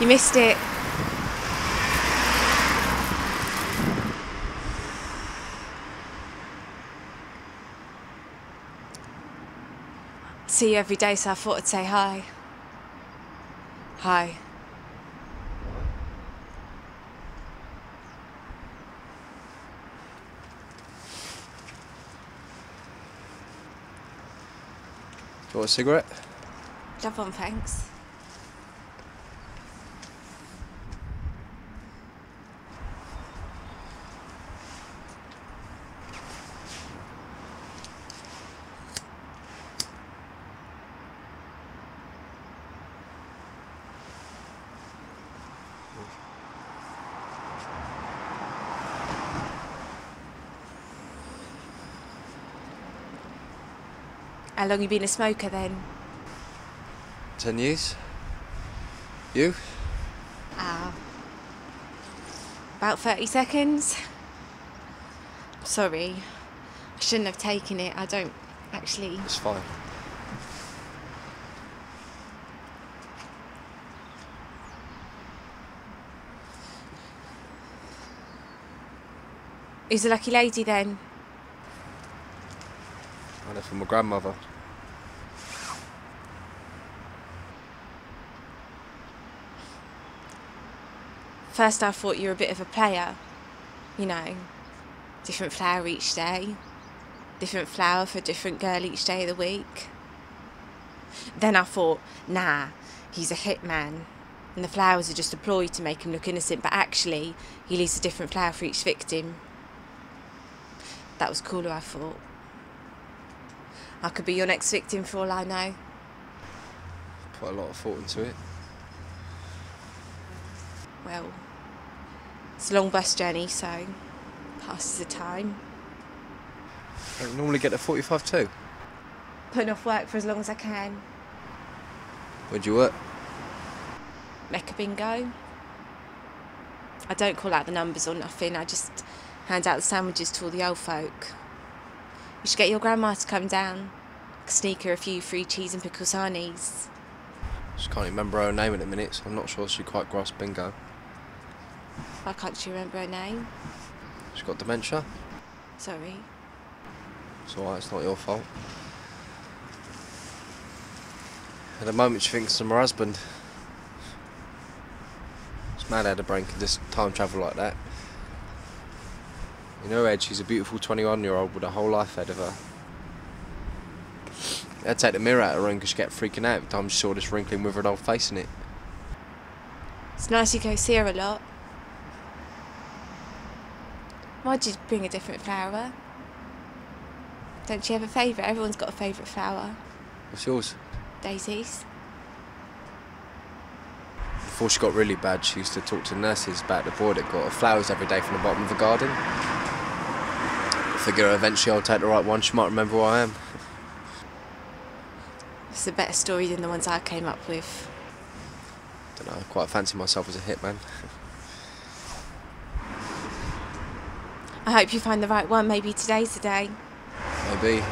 You missed it. See you every day, so I thought I'd say hi. Hi. Do you want a cigarette? Love one, thanks. How long you been a smoker then? 10 years. You? About 30 seconds. Sorry. I shouldn't have taken it. I don't actually... It's fine. Who's the lucky lady then? I know from my grandmother. First I thought you were a bit of a player. You know, different flower each day. Different flower for a different girl each day of the week. Then I thought, nah, he's a hitman. And the flowers are just a ploy to make him look innocent, but actually, he leaves a different flower for each victim. That was cooler, I thought. I could be your next victim for all I know. Put a lot of thought into it. Well, it's a long bus journey, so passes the time. Don't you normally get to 45 too? Putting off work for as long as I can. Where'd you work? Mecca bingo. I don't call out the numbers or nothing, I just hand out the sandwiches to all the old folk. You should get your grandma to come down. Sneak her a few free cheese and pickle sarnies. Just can't remember her name at the minute, so I'm not sure she quite grasped bingo. Why can't you remember her name? She's got dementia. Sorry. It's alright, it's not your fault. At the moment she thinks I'm her husband. It's mad how the brain can just time travel like that. In her head, she's a beautiful 21-year-old with a whole life ahead of her. I'd take the mirror out of her room because she kept freaking out every time she saw this wrinkling withered old face in it. It's nice you go see her a lot. Why'd you bring a different flower? Don't you have a favourite? Everyone's got a favourite flower. What's yours? Daisies. Before she got really bad, she used to talk to the nurses about the boy that got her flowers every day from the bottom of the garden. I figure eventually I'll take the right one, she might remember who I am. It's a better story than the ones I came up with. Don't know, I quite fancy myself as a hitman. I hope you find the right one. Maybe today's the day. Maybe.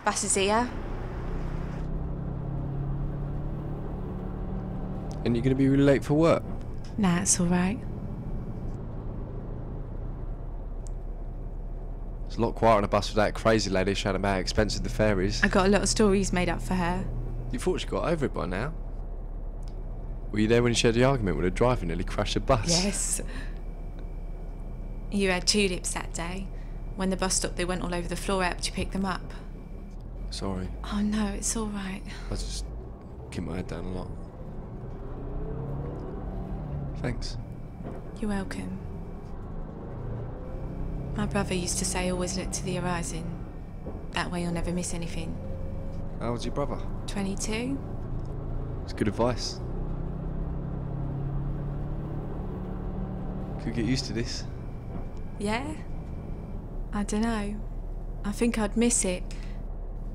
Bus is here. And you're going to be really late for work? Nah, it's all right. It's a lot quieter on a bus with that crazy lady shouting about how expensive the fare is. I got a lot of stories made up for her. You thought she got over it by now? Were you there when she had the argument with the driver and nearly crashed the bus? Yes. You had tulips that day. When the bus stopped, they went all over the floor. Helped you pick them up. Sorry. Oh no, it's all right. I just keep my head down a lot. Thanks. You're welcome. My brother used to say always look to the horizon. That way you'll never miss anything. How old's your brother? 22? It's good advice. Could get used to this. Yeah? I don't know. I think I'd miss it.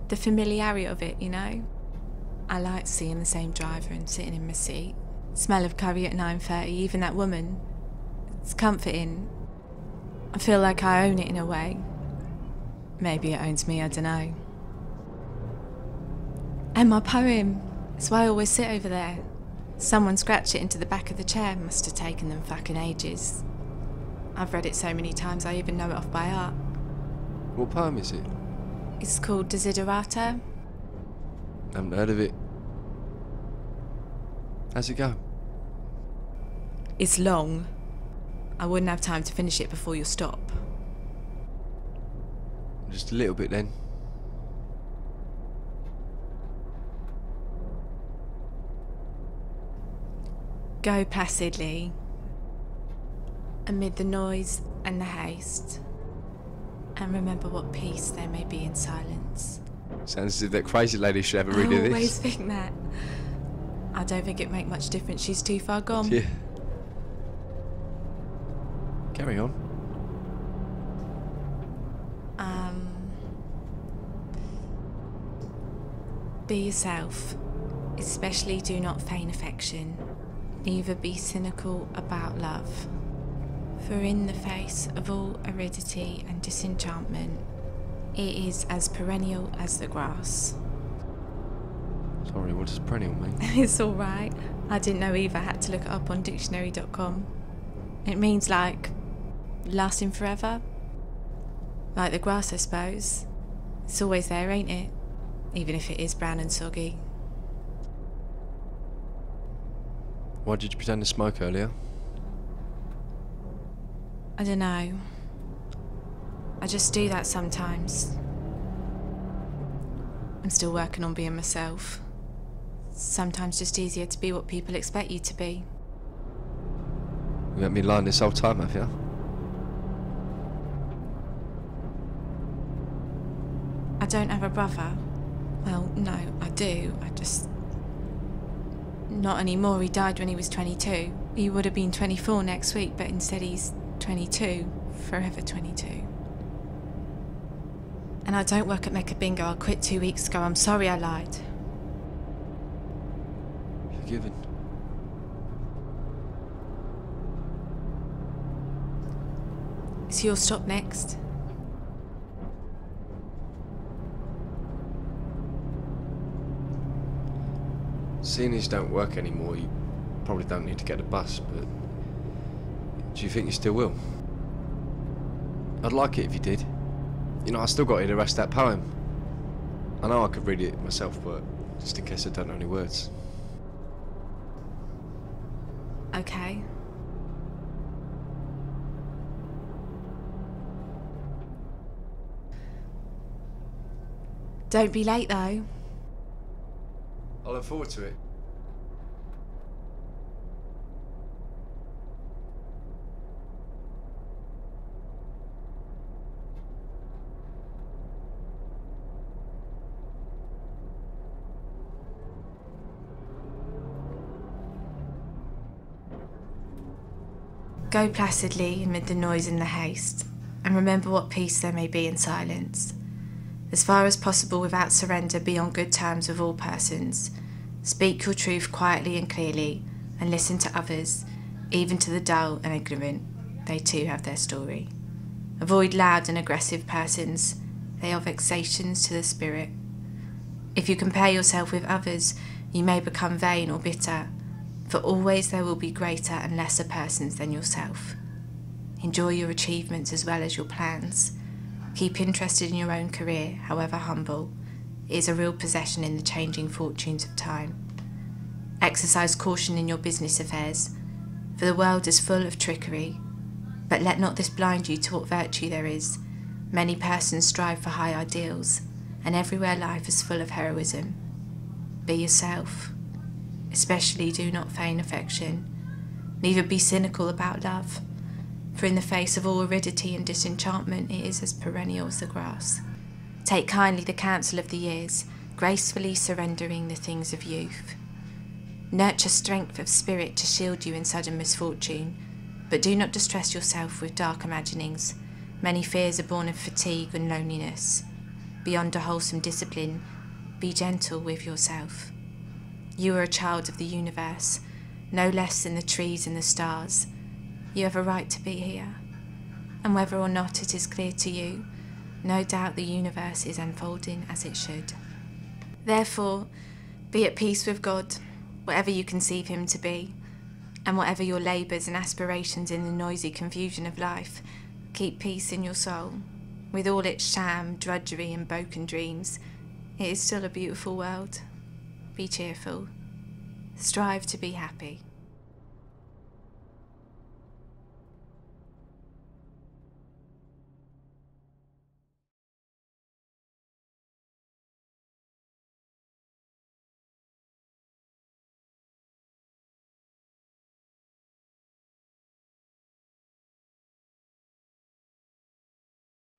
The familiarity of it, you know? I like seeing the same driver and sitting in my seat. Smell of curry at 9:30, even that woman. It's comforting. I feel like I own it in a way. Maybe it owns me, I don't know. And my poem. It's why I always sit over there. Someone scratched it into the back of the chair. Must have taken them fucking ages. I've read it so many times I even know it off by heart. What poem is it? It's called Desiderata. Haven't heard of it. How's it go? It's long. I wouldn't have time to finish it before you stop. Just a little bit then. Go placidly, amid the noise and the haste, and remember what peace there may be in silence. Sounds as if that crazy lady should have a read of this. I always think that. I don't think it'd make much difference. She's too far gone. Yeah. Carry on. Be yourself. Especially do not feign affection. Neither be cynical about love. For in the face of all aridity and disenchantment, it is as perennial as the grass. Sorry, what does perennial mean? It's alright. I didn't know either. I had to look it up on dictionary.com. It means like lasting forever. Like the grass, I suppose. It's always there, ain't it? Even if it is brown and soggy. Why did you pretend to smoke earlier? I don't know. I just do that sometimes. I'm still working on being myself. Sometimes just easier to be what people expect you to be. You had me lying this whole time, have you? I don't have a brother. Well, no, I do. I just... Not anymore. He died when he was 22. He would have been 24 next week, but instead he's 22. Forever 22. And I don't work at Mecca Bingo. I quit 2 weeks ago. I'm sorry I lied. Forgiven. Is your stop next? Seeing as you don't work anymore, you probably don't need to get a bus, but do you think you still will? I'd like it if you did. You know, I still got here to rest that poem. I know I could read it myself, but just in case I don't know any words. Okay. Don't be late though. I look forward to it. Go placidly amid the noise and the haste, and remember what peace there may be in silence. As far as possible without surrender, be on good terms with all persons. Speak your truth quietly and clearly, and listen to others, even to the dull and ignorant. They too have their story. Avoid loud and aggressive persons. They are vexations to the spirit. If you compare yourself with others, you may become vain or bitter, for always there will be greater and lesser persons than yourself. Enjoy your achievements as well as your plans. Keep interested in your own career, however humble. It is a real possession in the changing fortunes of time. Exercise caution in your business affairs, for the world is full of trickery. But let not this blind you to what virtue there is. Many persons strive for high ideals, and everywhere life is full of heroism. Be yourself. Especially do not feign affection. Neither be cynical about love, for in the face of all aridity and disenchantment it is as perennial as the grass. Take kindly the counsel of the years, gracefully surrendering the things of youth. Nurture strength of spirit to shield you in sudden misfortune, but do not distress yourself with dark imaginings. Many fears are born of fatigue and loneliness. Beyond a wholesome discipline, be gentle with yourself. You are a child of the universe, no less than the trees and the stars. You have a right to be here, and whether or not it is clear to you, no doubt the universe is unfolding as it should. Therefore, Be at peace with God, whatever you conceive him to be, and whatever your labours and aspirations in the noisy confusion of life, keep peace in your soul. With all its sham, drudgery and broken dreams, it is still a beautiful world. Be cheerful. Strive to be happy.